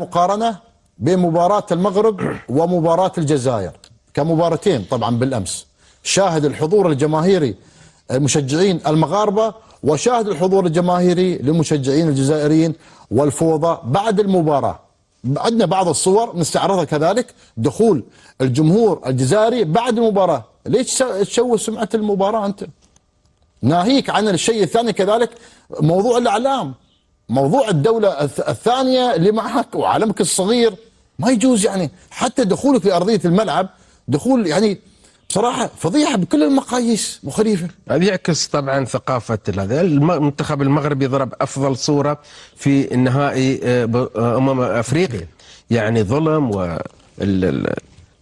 مقارنة بين مباراة المغرب ومباراة الجزائر كمباراتين طبعا بالأمس. شاهد الحضور الجماهيري المشجعين المغاربة وشاهد الحضور الجماهيري للمشجعين الجزائريين والفوضى بعد المباراة. عندنا بعض الصور نستعرضها كذلك، دخول الجمهور الجزائري بعد المباراة. ليش تشوه سمعة المباراة أنت؟ ناهيك عن الشيء الثاني كذلك موضوع الإعلام، موضوع الدولة الثانية اللي معك وعالمك الصغير، ما يجوز يعني حتى دخولك لأرضية الملعب دخول يعني بصراحة فضيحة بكل المقاييس. أبو خليفة هذا يعكس طبعا ثقافة هذا المنتخب المغربي ضرب أفضل صورة في النهائي أفريقيا، يعني ظلم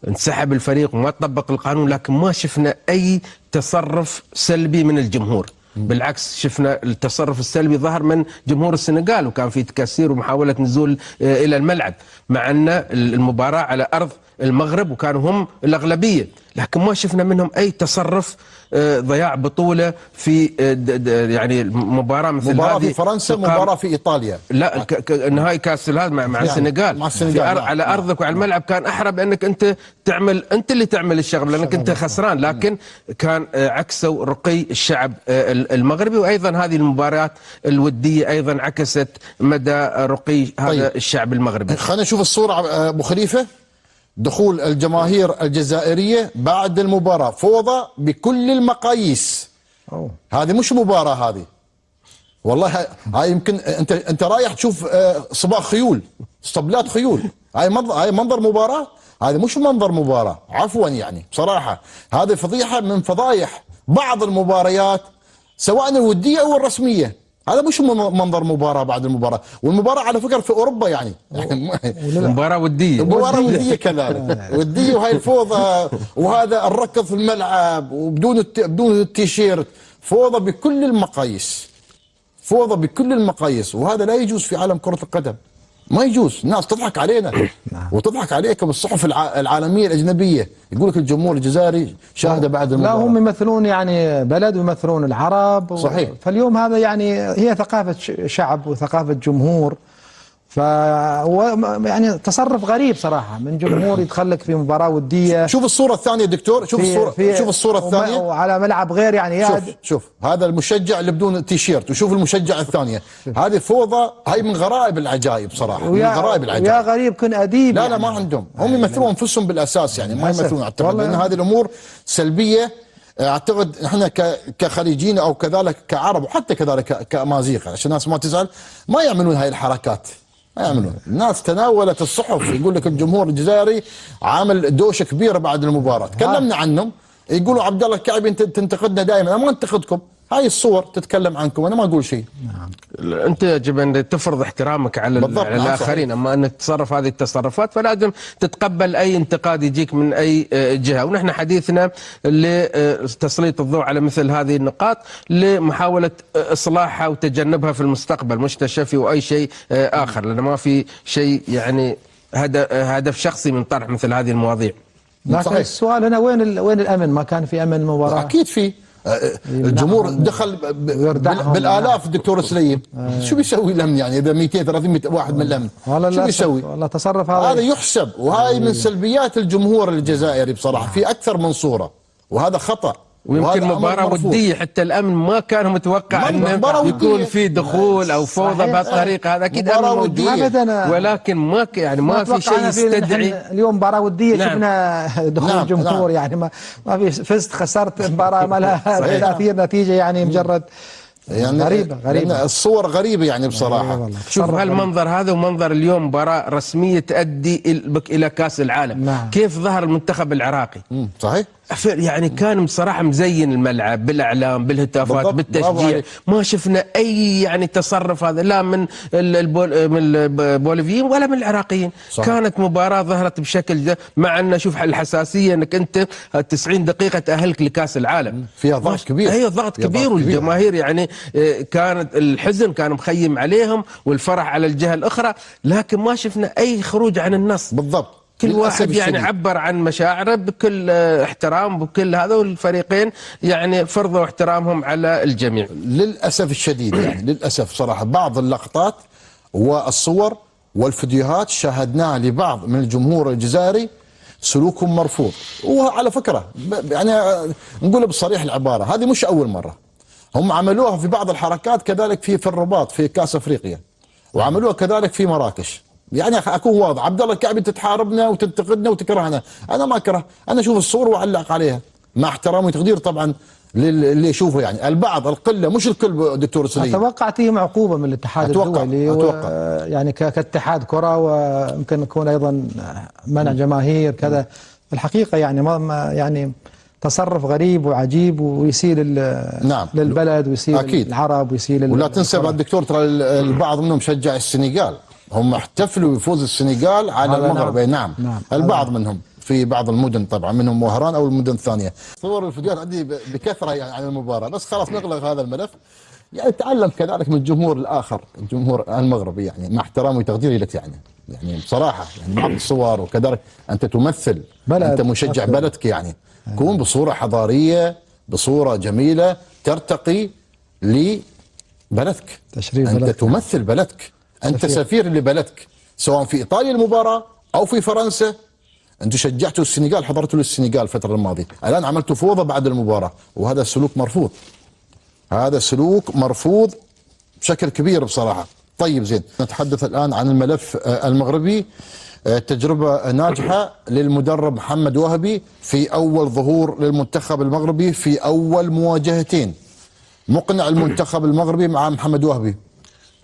انسحب الفريق وما طبق القانون، لكن ما شفنا أي تصرف سلبي من الجمهور. بالعكس شفنا التصرف السلبي ظهر من جمهور السنغال، وكان في تكسير ومحاولة نزول إلى الملعب، مع أن المباراة على أرض المغرب وكانوا هم الأغلبية، لكن ما شفنا منهم أي تصرف ضياع بطولة في يعني مباراة مثل مباراة هذه في فرنسا، مباراة في إيطاليا، لا نهائي كاس هذا مع يعني السنغال، مع السنغال على أرضك وعلى الملعب كان أحرى بأنك أنت تعمل، أنت اللي تعمل الشغب لأنك أنت خسران، لكن كان عكسوا رقي الشعب المغربي. وأيضا هذه المباريات الودية أيضا عكست مدى رقي هذا الشعب المغربي. خلينا نشوف الصورة أبو خليفة. دخول الجماهير الجزائرية بعد المباراة فوضى بكل المقاييس. هذه مش مباراة، هذه والله هاي يمكن انت رايح تشوف صباغ خيول، اسطبلات خيول. هاي منظر مباراة؟ هذا مش منظر مباراة عفوا، يعني بصراحة هذه فضيحة من فضايح بعض المباريات سواء الودية او الرسمية. هذا مش منظر مباراة بعد المباراة، والمباراة على فكرة في أوروبا يعني مباراة ودية، مباراة ودية كذلك ودية، وهي الفوضى وهذا الركض في الملعب وبدون التيشيرت، فوضى بكل المقاييس، فوضى بكل المقاييس، وهذا لا يجوز في عالم كرة القدم، ما يجوز. الناس تضحك علينا وتضحك عليكم الصحف العالمية الأجنبية، يقول لك الجمهور الجزائري شاهد بعد المباراة. لا هم يمثلون يعني بلد ويمثلون العرب صحيح. فاليوم هذا يعني هي ثقافة شعب وثقافة جمهور، يعني تصرف غريب صراحة من جمهور يدخلك في مباراة ودية. شوف الصورة الثانية دكتور، شوف الصورة الثانية وعلى ملعب غير يعني شوف هذا المشجع اللي بدون تيشيرت، وشوف المشجع الثانية. هذه فوضى، هاي من غرائب العجائب صراحة، من غرائب العجائب. ويا غريب كن أديب لا يعني. لا ما عندهم، هم يمثلون انفسهم بالأساس يعني، ما يمثلون. اعتقد لأن هذه الأمور سلبية. اعتقد احنا كخليجيين او كذلك كعرب وحتى كذلك كامازيغ، عشان الناس ما تزعل، ما يعملون هاي الحركات، ما يعملون. الناس تناولت الصحف، يقول لك الجمهور الجزائري عامل دوشه كبيره بعد المباراه، تكلمنا عنهم، يقولوا عبد الله الكعبي انت تنتقدنا دائما. انا ما انتقدكم، هاي الصور تتكلم عنكم، انا ما اقول شيء. انت يجب ان تفرض احترامك على الاخرين، اما انك تتصرف هذه التصرفات فلازم تتقبل اي انتقاد يجيك من اي جهه. ونحن حديثنا لتسليط الضوء على مثل هذه النقاط لمحاوله اصلاحها وتجنبها في المستقبل، مش تشفي واي شيء اخر، لان ما في شيء يعني هدف شخصي من طرح مثل هذه المواضيع. لكن صحيح. السؤال هنا وين الامن؟ ما كان في امن المباراه؟ اكيد في. الجمهور دخل بالالاف دكتور سليم. شو بيسوي الامن يعني اذا 200 300 واحد من الامن؟ شو بيسوي؟ والله تصرف هذا يحسب، وهاي من سلبيات الجمهور الجزائري بصراحه في اكثر من صوره، وهذا خطأ. ويمكن مباراة ودية حتى الأمن ما كان متوقع أن يكون في دخول أو فوضى بهالطريقة. هذا أكيد أمن موجود، ولكن ما في شيء يستدعي. اليوم مباراة ودية شفنا دخول جمهور، يعني ما في فزت خسرت مباراة ما لها تأثير نتيجة، يعني مجرد يعني غريبة الصور غريبة يعني بصراحة. شوف هالمنظر هذا ومنظر اليوم مباراة رسمية تؤدي إلى كأس العالم. كيف ظهر المنتخب العراقي؟ صحيح، يعني كان بصراحة مزين الملعب بالإعلام بالهتافات بالتشجيع، ما شفنا أي يعني تصرف هذا لا من البوليفيين ولا من العراقيين. صحيح. كانت مباراة ظهرت بشكل مع أن شوف الحساسية أنك أنت 90 دقيقة تأهلك لكأس العالم، فيها ضغط كبير. أيوة ضغط كبير، والجماهير يعني كانت الحزن كان مخيم عليهم والفرح على الجهة الأخرى، لكن ما شفنا أي خروج عن النص. بالضبط، كل واحد يعني عبر عن مشاعره بكل احترام بكل هذا، والفريقين يعني فرضوا احترامهم على الجميع. للأسف الشديد يعني للأسف صراحة بعض اللقطات والصور والفيديوهات شاهدناها لبعض من الجمهور الجزائري سلوكهم مرفوض. وعلى فكرة يعني نقول بصريح العبارة، هذه مش أول مرة، هم عملوها في بعض الحركات كذلك في الرباط في كأس أفريقيا، وعملوها كذلك في مراكش. يعني أكون واضح، عبد الله الكعبي تتحاربنا وتنتقدنا وتكرهنا، أنا ما أكره، أنا أشوف الصور وأعلق عليها مع احترامي وتقدير طبعا اللي يشوفه. يعني البعض، القلة مش الكل. دكتور سليم، أتوقع تيجي عقوبة من الاتحاد الدولي يعني كاتحاد كرة، ويمكن يكون أيضا منع جماهير كذا. الحقيقة يعني ما يعني تصرف غريب وعجيب ويسيل نعم للبلد ويسيل أكيد. العرب ويسيل ولا تنسى بعد دكتور، ترى البعض منهم شجع السنغال، هم احتفلوا بفوز السنغال على المغرب. نعم. البعض منهم في بعض المدن طبعا، منهم وهران او المدن الثانيه. صور الفيديوهات عندي بكثره يعني عن المباراه، بس خلاص نغلق هذا الملف. يعني تعلم كذلك من الجمهور الاخر، الجمهور المغربي، يعني مع احترامي وتقديري لك، يعني بصراحه يعني بعض الصور وكذلك انت تمثل بلد، انت مشجع بلدك، يعني كون بصوره حضاريه، بصوره جميله ترتقي لبلدك، تشريف انت بلدك. تمثل بلدك، انت سفير لبلدك، سواء في ايطاليا المباراه او في فرنسا. انتم شجعتوا السنغال، حضرتوا للسنغال الفتره الماضيه، الان عملتوا فوضى بعد المباراه، وهذا سلوك مرفوض، هذا سلوك مرفوض بشكل كبير بصراحه. طيب زين، نتحدث الان عن الملف المغربي. تجربه ناجحه للمدرب محمد وهبي في اول ظهور للمنتخب المغربي في اول مواجهتين، مقنع المنتخب المغربي مع محمد وهبي.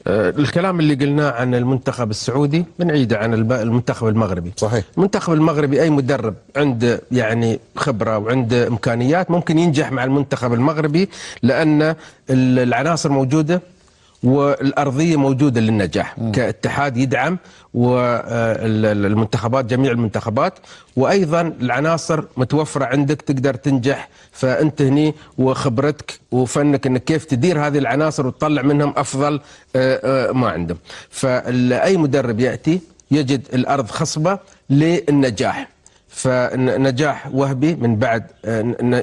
الكلام اللي قلناه عن المنتخب السعودي بنعيده عن المنتخب المغربي. صحيح. المنتخب المغربي اي مدرب عنده يعني خبرة وعنده امكانيات ممكن ينجح مع المنتخب المغربي، لان العناصر موجودة والأرضية موجودة للنجاح. كاتحاد يدعم والمنتخبات، جميع المنتخبات، وأيضا العناصر متوفرة عندك تقدر تنجح. فأنت هني وخبرتك وفنك أنك كيف تدير هذه العناصر وتطلع منهم أفضل ما عندهم. فأي مدرب يأتي يجد الأرض خصبة للنجاح. فنجاح وهبي من بعد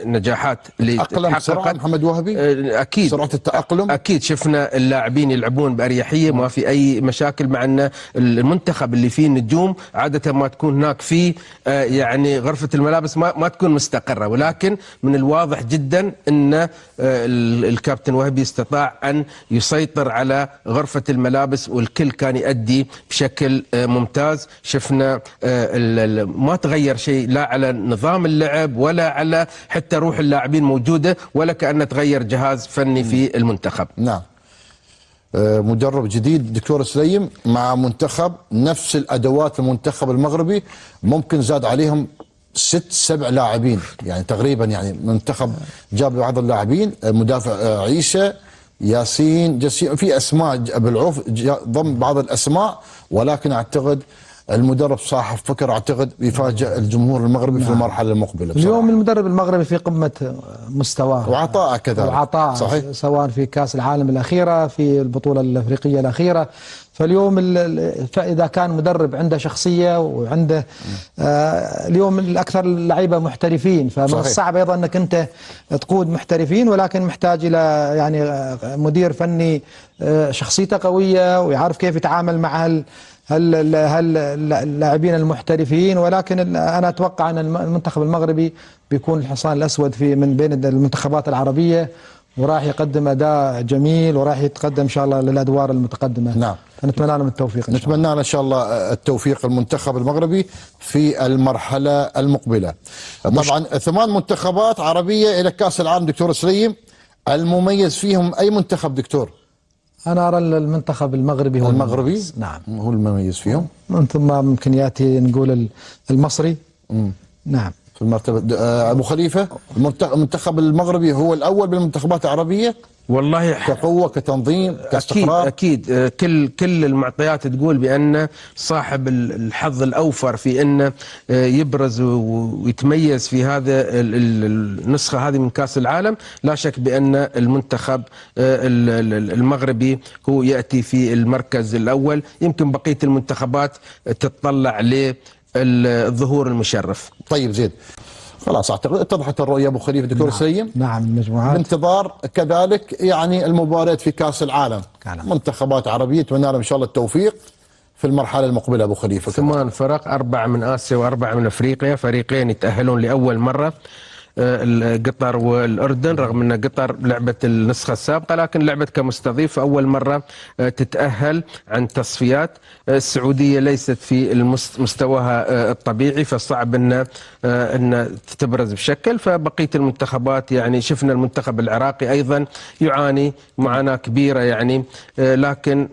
نجاحات اللي أقلم بسرعة محمد وهبي، أكيد سرعة التأقلم، أكيد شفنا اللاعبين يلعبون بأريحية، ما في أي مشاكل، مع أن المنتخب اللي فيه نجوم عادة ما تكون هناك في يعني غرفة الملابس ما تكون مستقرة، ولكن من الواضح جدا أن الكابتن وهبي استطاع أن يسيطر على غرفة الملابس، والكل كان يؤدي بشكل ممتاز. شفنا ما تغير شيء لا على نظام اللعب ولا على حتى روح اللاعبين موجودة، ولا كأنه تغير جهاز فني في المنتخب. نعم. مدرب جديد دكتور سليم مع منتخب نفس الأدوات المنتخب المغربي، ممكن زاد عليهم 6-7 لاعبين يعني تقريبا. يعني منتخب جاب بعض اللاعبين، مدافع عيسى، ياسين، جسيم، في أسماء بالعوف ضم بعض الأسماء، ولكن أعتقد المدرب صاحب فكر، اعتقد يفاجئ الجمهور المغربي في المرحله المقبله. اليوم المدرب المغربي في قمه مستواه وعطاءه كذلك، وعطاء صحيح، سواء في كاس العالم الاخيره، في البطوله الافريقيه الاخيره. فاليوم اذا كان مدرب عنده شخصيه وعنده اليوم الاكثر اللعيبه محترفين، فمن الصعب ايضا انك انت تقود محترفين، ولكن محتاج الى يعني مدير فني شخصيته قويه ويعرف كيف يتعامل مع اللاعبين المحترفين. ولكن انا اتوقع ان المنتخب المغربي بيكون الحصان الاسود في من بين المنتخبات العربيه، وراح يقدم اداء جميل، وراح يتقدم ان شاء الله للادوار المتقدمه. نعم، نتمنى لهم التوفيق. نتمنى ان شاء الله التوفيق المنتخب المغربي في المرحله المقبله. طبعا 8 منتخبات عربيه الى كاس العالم دكتور سليم، المميز فيهم اي منتخب دكتور؟ أنا أرى المنتخب المغربي هو المغربي. نعم، هو المميز فيهم. من ثم ممكن يأتي نقول المصري. نعم. في المرتبة أبو خليفة، المنتخب المغربي هو الأول بالمنتخبات العربية والله، كقوة، كتنظيم، كاستقرار. أكيد كل المعطيات تقول بأن صاحب الحظ الأوفر في أنه يبرز ويتميز في هذا النسخة هذه من كأس العالم. لا شك بأن المنتخب المغربي هو يأتي في المركز الأول. يمكن بقية المنتخبات تتطلع للظهور المشرف. طيب زين، خلاص اعتقد اتضحت الرؤيه ابو خليفه دكتور سليم. نعم، المجموعات بانتظار كذلك يعني المباريات في كاس العالم. منتخبات عربيه، اتمنى لهم ان شاء الله التوفيق في المرحله المقبله ابو خليفه؟ 8 فرق، 4 من اسيا و4 من افريقيا، فريقين يتاهلون لاول مره، قطر والاردن، رغم ان قطر لعبت النسخه السابقه لكن لعبت كمستضيف اول مره تتاهل عن تصفيات. السعوديه ليست في مستواها الطبيعي، فصعب ان تبرز بشكل. فبقيه المنتخبات يعني شفنا المنتخب العراقي ايضا يعاني معاناه كبيره يعني، لكن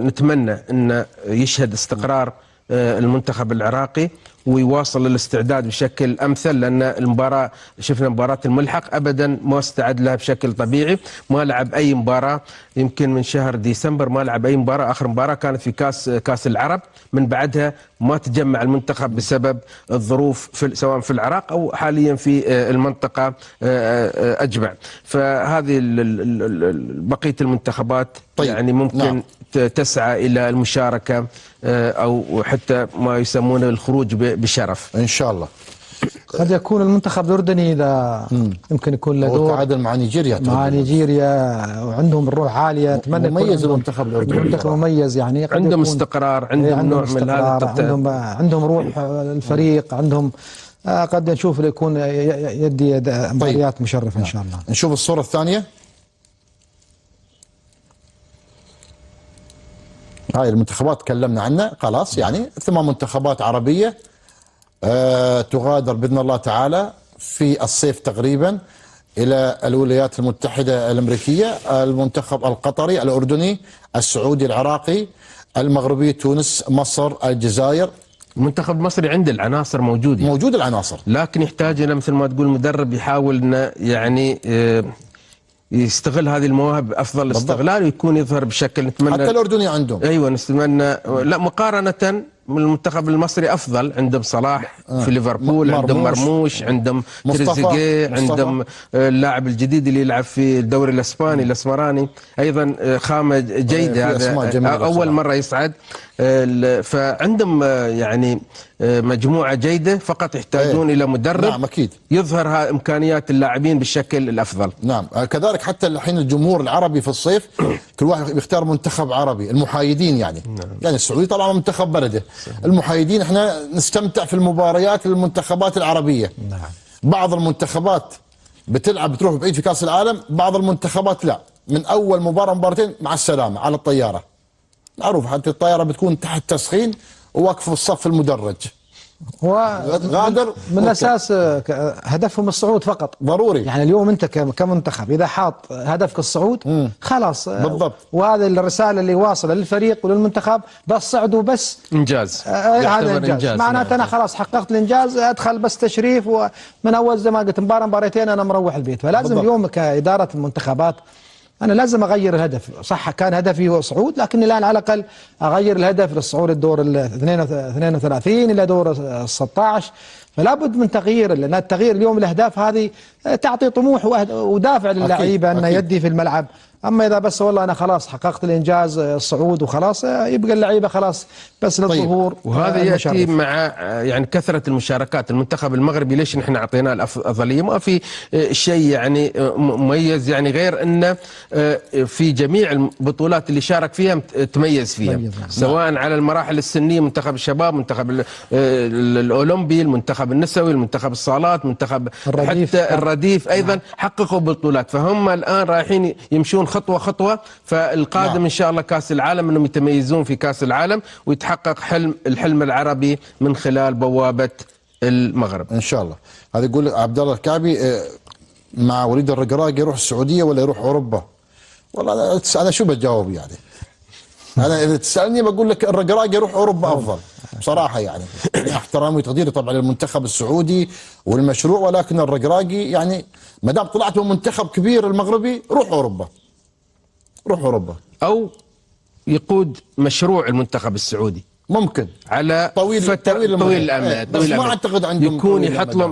نتمنى ان يشهد استقرار المنتخب العراقي ويواصل الاستعداد بشكل امثل، لان المباراه شفنا مباراه الملحق ابدا ما استعد لها بشكل طبيعي، ما لعب اي مباراه يمكن من شهر ديسمبر، ما لعب اي مباراه. اخر مباراه كانت في كاس العرب، من بعدها ما تجمع المنتخب بسبب الظروف سواء في العراق او حاليا في المنطقه اجمع. فهذه بقيه المنتخبات طيب. يعني ممكن نعم. تسعى الى المشاركه او حتى ما يسمونه الخروج بشرف ان شاء الله. قد يكون المنتخب الأردني إذا يمكن يكون له دور تعادل مع نيجيريا، وعندهم الروح عالية. أتمنى مميز المنتخب الأردني، منتخب مميز يعني، عندهم استقرار، عندهم نوع من هذا عندهم روح الفريق، عندهم قد نشوف يكون يدي مباريات مشرفة إن شاء الله. نشوف الصورة الثانية. هاي المنتخبات تكلمنا عنها خلاص، يعني 8 منتخبات عربية تغادر بإذن الله تعالى في الصيف تقريبا إلى الولايات المتحدة الأمريكية. المنتخب القطري، الأردني، السعودي، العراقي، المغربي، تونس، مصر، الجزائر. المنتخب المصري عنده العناصر موجود العناصر، لكن يحتاج إلى مثل ما تقول مدرب يحاول إنه يعني يستغل هذه المواهب افضل استغلال ويكون يظهر بشكل. نتمنى حتى الاردني عندهم، ايوه نتمنى، لا مقارنه من المنتخب المصري افضل. عندهم صلاح في ليفربول، عندهم مرموش، عندهم تريزيجيه، عندهم اللاعب الجديد اللي يلعب في الدوري الاسباني الاسمراني ايضا خامه جيده، هذا اول مره يصعد. فعندهم يعني مجموعه جيده، فقط يحتاجون الى مدرب نعم أكيد يظهر امكانيات اللاعبين بالشكل الافضل. نعم كذلك حتى الحين الجمهور العربي في الصيف كل واحد بيختار منتخب عربي، المحايدين يعني يعني السعودي طبعا منتخب بلده، المحايدين احنا نستمتع في المباريات للمنتخبات العربيه. بعض المنتخبات بتلعب بتروح بعيد في كاس العالم، بعض المنتخبات لا، من اول مباراتين مع السلامه على الطياره. معروف حتى الطياره بتكون تحت تسخين وواقف في الصف المدرج. غادر من اساس هدفهم الصعود فقط ضروري. يعني اليوم انت كمنتخب اذا حاط هدفك الصعود خلاص بالضبط، وهذه الرساله اللي واصله للفريق وللمنتخب، بس صعدوا بس انجاز، هذا انجاز معناته انا خلاص حققت الانجاز، ادخل بس تشريف، ومن اول زي ما قلت مباراتين انا مروح البيت. فلازم بالضبط. اليوم كاداره المنتخبات أنا لازم أغير الهدف. صح كان هدفي هو صعود، لكني الآن على الأقل أغير الهدف للصعود الدور ال 32 إلى دور ال 16. فلا بد من تغيير، لأن التغيير اليوم الأهداف هذه تعطي طموح ودافع للعيبة أن يدي في الملعب. أما إذا بس والله أنا خلاص حققت الإنجاز الصعود وخلاص، يبقى اللعيبة خلاص بس للظهور. طيب. وهذا يأتي مع يعني كثرة المشاركات. المنتخب المغربي ليش نحن أعطيناه الأفضلية؟ ما في شيء يعني مميز يعني، غير أنه في جميع البطولات اللي شارك فيها تميز فيها، سواء على المراحل السنية، منتخب الشباب، منتخب الأولمبي، المنتخب النسوي، المنتخب الصالات، منتخب حتى الرديف أيضا حققوا بطولات. فهم الآن رايحين يمشون خطوة خطوة. فالقادم إن شاء الله كأس العالم أنهم يتميزون في كأس العالم ويتحقق الحلم العربي من خلال بوابة المغرب إن شاء الله. هذا يقول عبد الله الكعبي مع وليد الرقراقي يروح السعودية ولا يروح أوروبا؟ والله أنا شو بجاوب يعني؟ أنا إذا تسألني بقول لك الرقراقي يروح أوروبا أفضل بصراحة يعني، احترامي وتقديري طبعا للمنتخب السعودي والمشروع، ولكن الرقراقي يعني ما دام طلعت من منتخب كبير المغربي روح أوروبا، روح أوروبا، أو يقود مشروع المنتخب السعودي ممكن على طويل الأمد. بس ما أعتقد عندهم يكون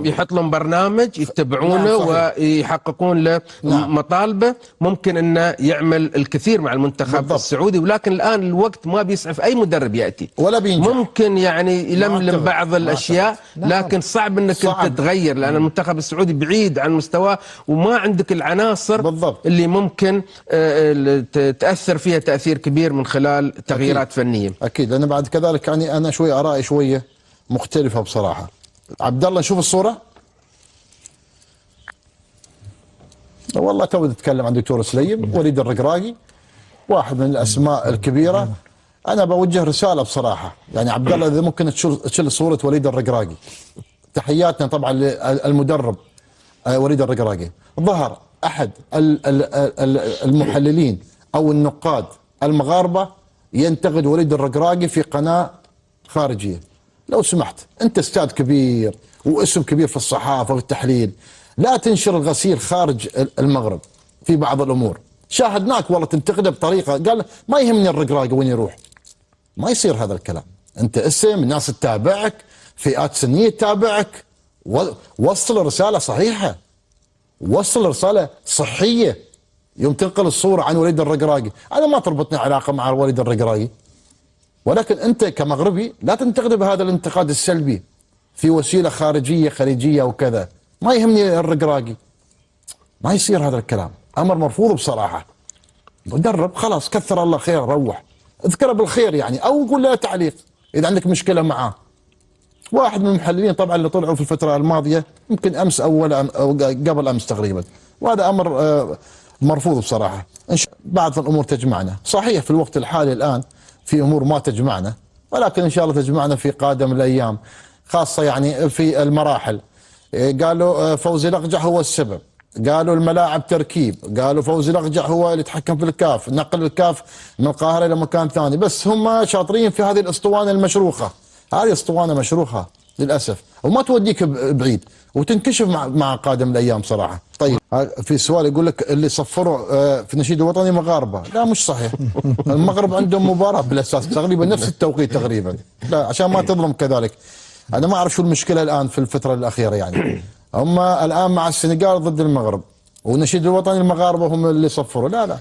يحط لهم برنامج يتبعونه ويحققون له مطالبه. ممكن انه يعمل الكثير مع المنتخب بالضبط. السعودي، ولكن الان الوقت ما بيسعف اي مدرب ياتي ولا بينجح. ممكن يعني يلملم بعض الاشياء، لكن صعب انك انت تغير، لان المنتخب السعودي بعيد عن مستواه وما عندك العناصر بالضبط. اللي ممكن تاثر فيها تاثير كبير من خلال تغييرات فنيه. اكيد لان بعد كذا كذلك يعني انا شويه ارائي شويه مختلفه بصراحه. عبد الله نشوف الصوره. والله تو تتكلم عن دكتور سليم وليد الرقراقي، واحد من الاسماء الكبيره. انا بوجه رساله بصراحه، يعني عبد الله اذا ممكن تشيل صوره وليد الرقراقي. تحياتنا طبعا للمدرب وليد الرقراقي. ظهر احد المحللين او النقاد المغاربه ينتقد وليد الرقراقي في قناه خارجيه. لو سمحت، انت استاذ كبير واسم كبير في الصحافه والتحليل، لا تنشر الغسيل خارج المغرب في بعض الامور. شاهدناك والله تنتقده بطريقه، قال ما يهمني الرقراقي وين يروح. ما يصير هذا الكلام. انت اسم، الناس تتابعك، فئات سنيه تتابعك، وصل رساله صحيحه، وصل رساله صحيه. يوم تنقل الصوره عن وليد الرقراقي، انا ما تربطني علاقه مع وليد الرقراقي، ولكن انت كمغربي لا تنتقد بهذا الانتقاد السلبي في وسيله خارجيه خليجيه وكذا. ما يهمني الرقراقي. ما يصير هذا الكلام، امر مرفوض بصراحه. مدرب خلاص كثر الله خير، روح اذكره بالخير يعني، او قول له تعليق اذا عندك مشكله معاه. واحد من المحللين طبعا اللي طلعوا في الفتره الماضيه، يمكن امس او قبل امس تقريبا، وهذا امر مرفوض بصراحه. بعض الامور تجمعنا، صحيح في الوقت الحالي الان في امور ما تجمعنا، ولكن ان شاء الله تجمعنا في قادم الايام، خاصه يعني في المراحل. قالوا فوزي الأقجع هو السبب، قالوا الملاعب تركيب، قالوا فوزي الأقجع هو اللي يتحكم في الكاف، نقل الكاف من القاهره الى مكان ثاني، بس هم شاطرين في هذه الاسطوانه المشروخه. هذه اسطوانه مشروخه للاسف، وما توديك بعيد، وتنكشف مع قادم الايام صراحه. طيب في سؤال يقول لك اللي صفروا في النشيد الوطني مغاربه، لا مش صحيح. المغرب عندهم مباراه بالاساس تقريبا نفس التوقيت تقريبا، لا عشان ما تظلم كذلك. انا ما اعرف شو المشكله الان في الفتره الاخيره يعني. هم الان مع السنغال ضد المغرب، والنشيد الوطني المغاربه هم اللي صفروا. لا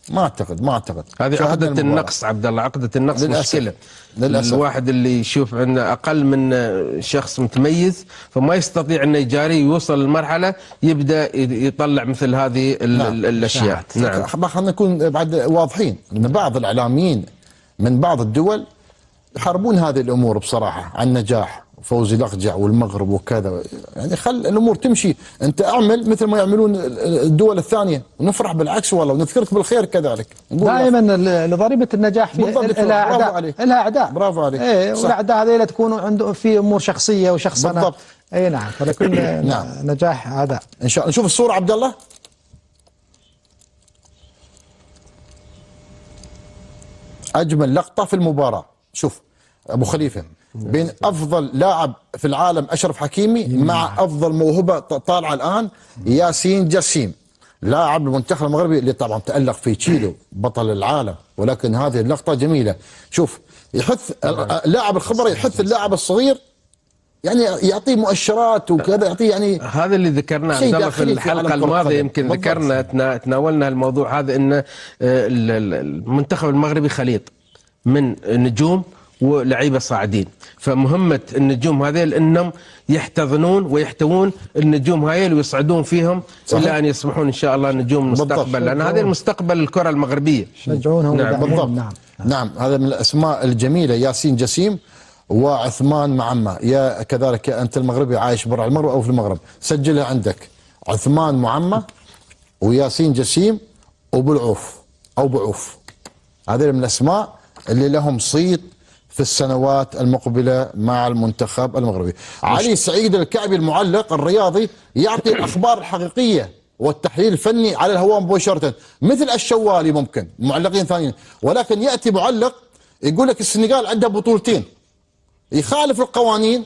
ما اعتقد هذه عقدة النقص عبد الله، عقدة النقص مشكلة للأسف. الواحد اللي يشوف عنه اقل من شخص متميز فما يستطيع انه يجاري ويوصل لمرحلة يبدا يطلع مثل هذه الاشياء. نعم. خلينا نكون بعد واضحين ان بعض الاعلاميين من بعض الدول يحاربون هذه الامور بصراحه عن نجاح فوزي الأقجع والمغرب وكذا. يعني خل الامور تمشي، انت اعمل مثل ما يعملون الدول الثانيه ونفرح بالعكس والله، ونذكرك بالخير كذلك. دائما لضريبه النجاح في لها اعداء، لها اعداء. برافو عليك. ايه، والاعداء هذول تكونوا عنده في امور شخصيه وشخصنه. بالضبط. اي نعم، فلكل نعم. نجاح اعداء. ان شاء الله. نشوف الصوره عبد الله. اجمل لقطه في المباراه، شوف ابو خليفه، بين افضل لاعب في العالم اشرف حكيمي مع افضل موهبه طالعه الان ياسين جسيم، لاعب المنتخب المغربي اللي طبعا تالق في تشيلو بطل العالم. ولكن هذه اللقطه جميله، شوف يحث اللاعب الخبره يحث اللاعب الصغير، يعني يعطيه مؤشرات وكذا، يعطيه يعني هذا اللي ذكرناه عبد الله في الحلقه الماضيه، يمكن ذكرنا تناولنا الموضوع هذا، ان المنتخب المغربي خليط من نجوم ولعيبه صاعدين، فمهمه النجوم هذه انهم يحتضنون ويحتوون النجوم هاي ويصعدون فيهم الى ان يصبحون ان شاء الله نجوم المستقبل، لان هذا المستقبل الكره المغربيه. شجعونهم. نعم بالضبط. نعم هذا من الاسماء الجميله، ياسين جسيم وعثمان معمة. يا كذلك انت المغربي عايش برا المغرب او في المغرب، سجلها عندك، عثمان معمة وياسين جسيم وبالعوف او بعوف. هذه من الاسماء اللي لهم صيت في السنوات المقبلة مع المنتخب المغربي. علي سعيد الكعبي المعلق الرياضي يعطي الأخبار الحقيقية والتحليل الفني على الهواء مباشرة، مثل الشوالي ممكن معلقين ثانيين، ولكن يأتي معلق يقول لك السنغال عندها بطولتين، يخالف القوانين،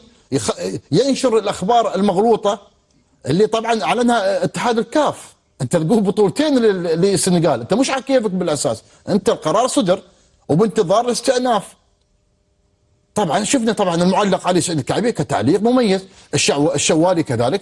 ينشر الأخبار المغلوطة اللي طبعا أعلنها اتحاد الكاف. أنت تقول بطولتين للسنغال، أنت مش على كيفك بالأساس، أنت القرار صدر وبانتظار الاستئناف. طبعا شفنا طبعا المعلق علي سعيد الكعبي كتعليق مميز، الشوالي كذلك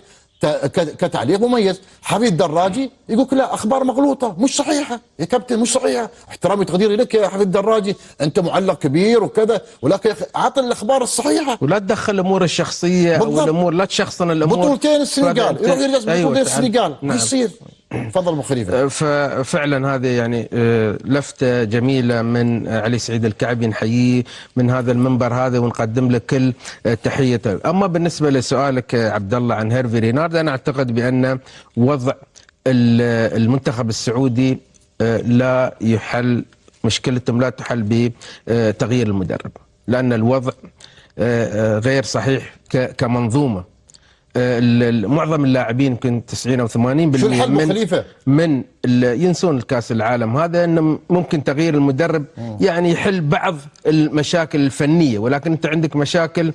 كتعليق مميز، حفيد دراجي يقول لا اخبار مغلوطه مش صحيحه يا كابتن، مش صحيحه. احترامي وتقديري لك يا حفيد دراجي، انت معلق كبير وكذا، ولكن اعطي الاخبار الصحيحه ولا تدخل الامور الشخصيه بالضبط. او الامور لا تشخصن الامور. بطولتين السنغال يروح يرجع بطولتين السنغال ما يصير. تفضل ابو خليفه. ففعلا هذه يعني لفتة جميلة من علي سعيد الكعبي، نحييه من هذا المنبر هذا ونقدم له كل تحيته. أما بالنسبة لسؤالك عبد الله عن هيرفي رينارد، أنا أعتقد بأن وضع المنتخب السعودي لا يحل، مشكلتهم لا تحل بتغيير المدرب، لأن الوضع غير صحيح كمنظومة. معظم اللاعبين يمكن 90 أو 80% شو الحل ابو خليفه؟ من ينسون الكاس العالم هذا، انه ممكن تغيير المدرب يعني يحل بعض المشاكل الفنية، ولكن انت عندك مشاكل